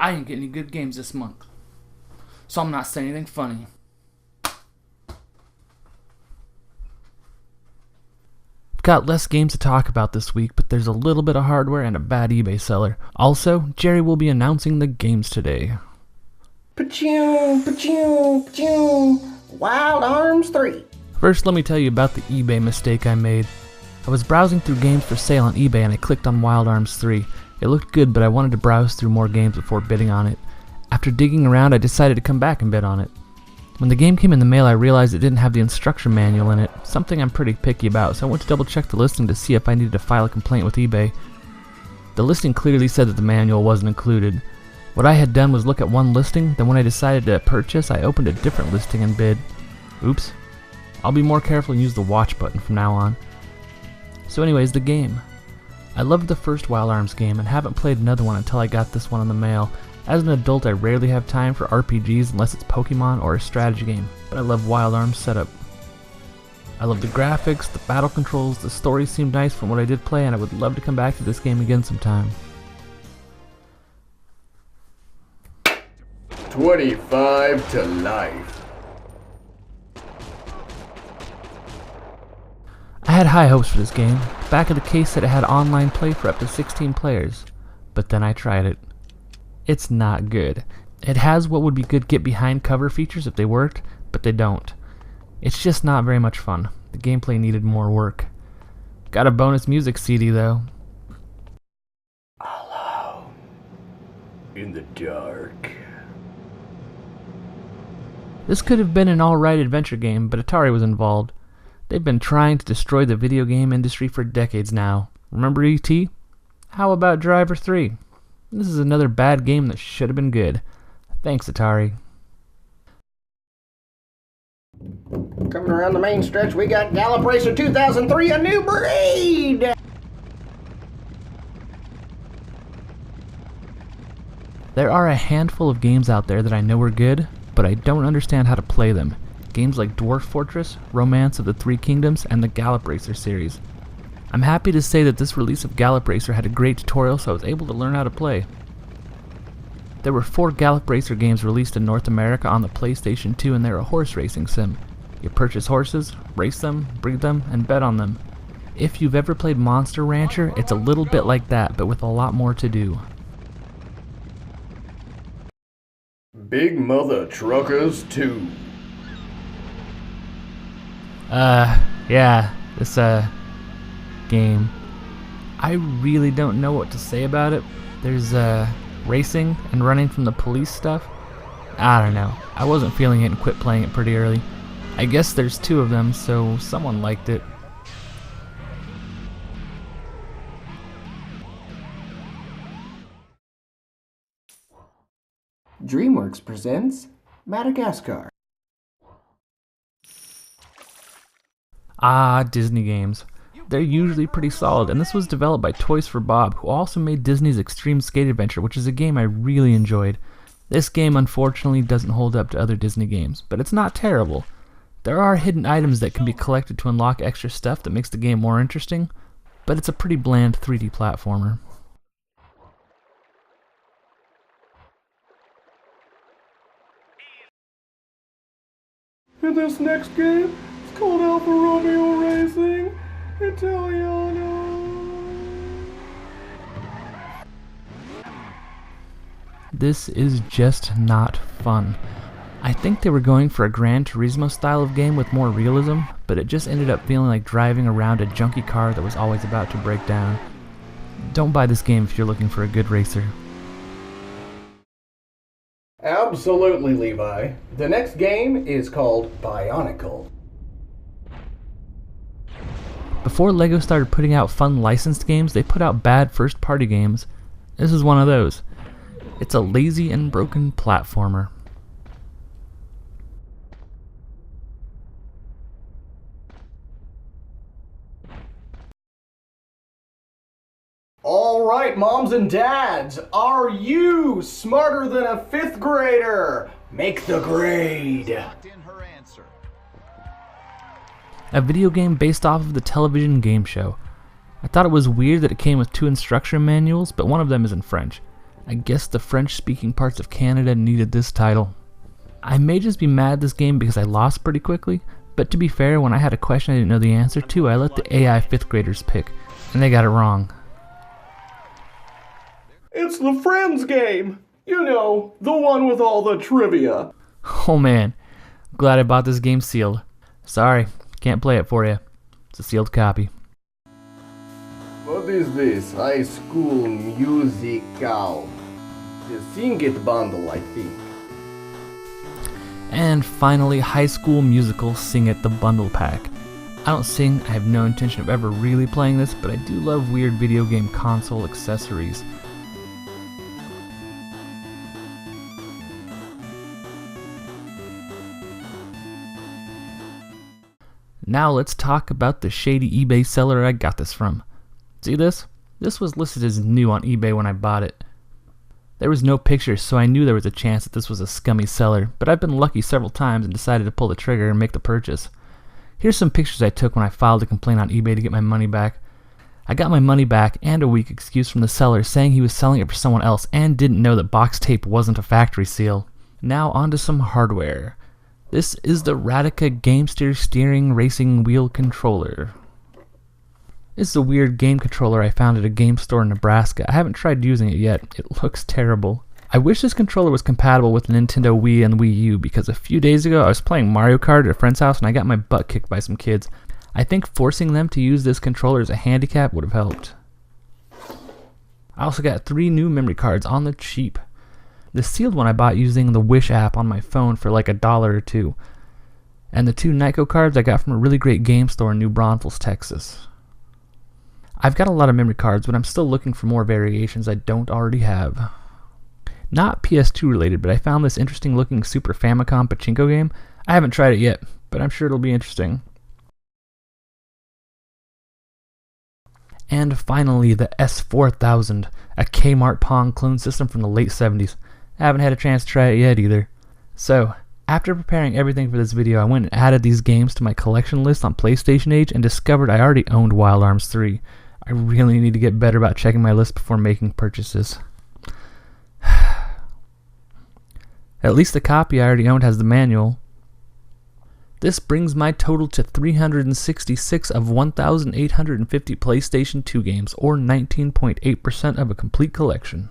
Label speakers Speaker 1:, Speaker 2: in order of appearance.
Speaker 1: I didn't get any good games this month, so I'm not saying anything funny. Got less games to talk about this week, but there's a little bit of hardware and a bad eBay seller. Also, Jerry will be announcing the games today.
Speaker 2: Pachoon, pachoon, pachoon. Wild Arms 3.
Speaker 1: First, let me tell you about the eBay mistake I made. I was browsing through games for sale on eBay and I clicked on Wild Arms 3. It looked good, but I wanted to browse through more games before bidding on it. After digging around, I decided to come back and bid on it. When the game came in the mail, I realized it didn't have the instruction manual in it, something I'm pretty picky about, so I went to double check the listing to see if I needed to file a complaint with eBay. The listing clearly said that the manual wasn't included. What I had done was look at one listing, then when I decided to purchase, I opened a different listing and bid. Oops. I'll be more careful and use the watch button from now on. So anyways, the game. I loved the first Wild Arms game and haven't played another one until I got this one in the mail. As an adult, I rarely have time for RPGs unless it's Pokemon or a strategy game, but I love Wild Arms' setup. I love the graphics, the battle controls, the story seemed nice from what I did play, and I would love to come back to this game again sometime.
Speaker 3: 25 to life.
Speaker 1: I had high hopes for this game. The back of the case said it had online play for up to 16 players, but then I tried it. It's not good. It has what would be good get behind cover features if they worked, but they don't. It's just not very much fun. The gameplay needed more work. Got a bonus music CD though.
Speaker 3: Alone. In the dark.
Speaker 1: This could have been an alright adventure game, but Atari was involved. They've been trying to destroy the video game industry for decades now. Remember E.T.? How about Driver 3? This is another bad game that should have been good. Thanks, Atari.
Speaker 2: Coming around the main stretch, we got Gallop Racer 2003, a new breed!
Speaker 1: There are a handful of games out there that I know are good, but I don't understand how to play them. Games like Dwarf Fortress, Romance of the Three Kingdoms, and the Gallop Racer series. I'm happy to say that this release of Gallop Racer had a great tutorial, so I was able to learn how to play. There were 4 Gallop Racer games released in North America on the PlayStation 2, and they're a horse racing sim. You purchase horses, race them, breed them, and bet on them. If you've ever played Monster Rancher, it's a little bit like that, but with a lot more to do.
Speaker 3: Big Mutha Truckers 2.
Speaker 1: Yeah, this, game. I really don't know what to say about it. There's, racing and running from the police stuff. I don't know. I wasn't feeling it and quit playing it pretty early. I guess there's 2 of them, so someone liked it.
Speaker 2: DreamWorks presents Madagascar.
Speaker 1: Ah, Disney games. They're usually pretty solid, and this was developed by Toys for Bob, who also made Disney's Extreme Skate Adventure, which is a game I really enjoyed. This game unfortunately doesn't hold up to other Disney games, but it's not terrible. There are hidden items that can be collected to unlock extra stuff that makes the game more interesting, but it's a pretty bland 3D platformer.
Speaker 3: And this next game is called Alfa Romeo Racing Italiano.
Speaker 1: This is just not fun. I think they were going for a Gran Turismo style of game with more realism, but it just ended up feeling like driving around a junky car that was always about to break down. Don't buy this game if you're looking for a good racer.
Speaker 2: Absolutely, Levi. The next game is called Bionicle.
Speaker 1: Before LEGO started putting out fun licensed games, they put out bad first-party games. This is one of those. It's a lazy and broken platformer.
Speaker 2: All right, moms and dads, are you smarter than a 5th grader? Make the grade.
Speaker 1: A video game based off of the television game show. I thought it was weird that it came with 2 instruction manuals, but one of them is in French. I guess the French-speaking parts of Canada needed this title. I may just be mad at this game because I lost pretty quickly, but to be fair, when I had a question I didn't know the answer to, I let the AI 5th graders pick, and they got it wrong.
Speaker 3: It's the Friends game! You know, the one with all the trivia.
Speaker 1: Oh man, glad I bought this game sealed. Sorry, can't play it for you. It's a sealed copy.
Speaker 2: What is this? High School Musical. The Sing It bundle, I think.
Speaker 1: And finally, High School Musical Sing It, the bundle pack. I don't sing, I have no intention of ever really playing this, but I do love weird video game console accessories. Now let's talk about the shady eBay seller I got this from. See this? This was listed as new on eBay when I bought it. There was no picture, so I knew there was a chance that this was a scummy seller, but I've been lucky several times and decided to pull the trigger and make the purchase. Here's some pictures I took when I filed a complaint on eBay to get my money back. I got my money back and a weak excuse from the seller saying he was selling it for someone else and didn't know that box tape wasn't a factory seal. Now onto some hardware. This is the Radica Gamester steering racing wheel controller. This is a weird game controller I found at a game store in Nebraska. I haven't tried using it yet. It looks terrible. I wish this controller was compatible with the Nintendo Wii and Wii U because a few days ago I was playing Mario Kart at a friend's house and I got my butt kicked by some kids. I think forcing them to use this controller as a handicap would have helped. I also got 3 new memory cards on the cheap. The sealed one I bought using the Wish app on my phone for like $1 or $2. And the 2 Nyko cards I got from a really great game store in New Braunfels, Texas. I've got a lot of memory cards, but I'm still looking for more variations I don't already have. Not PS2 related, but I found this interesting looking Super Famicom pachinko game. I haven't tried it yet, but I'm sure it'll be interesting. And finally, the S4000, a Kmart Pong clone system from the late 70s. I haven't had a chance to try it yet either. So, after preparing everything for this video, I went and added these games to my collection list on PlayStation Age and discovered I already owned Wild Arms 3. I really need to get better about checking my list before making purchases. At least the copy I already owned has the manual. This brings my total to 366 of 1,850 PlayStation 2 games, or 19.8% of a complete collection.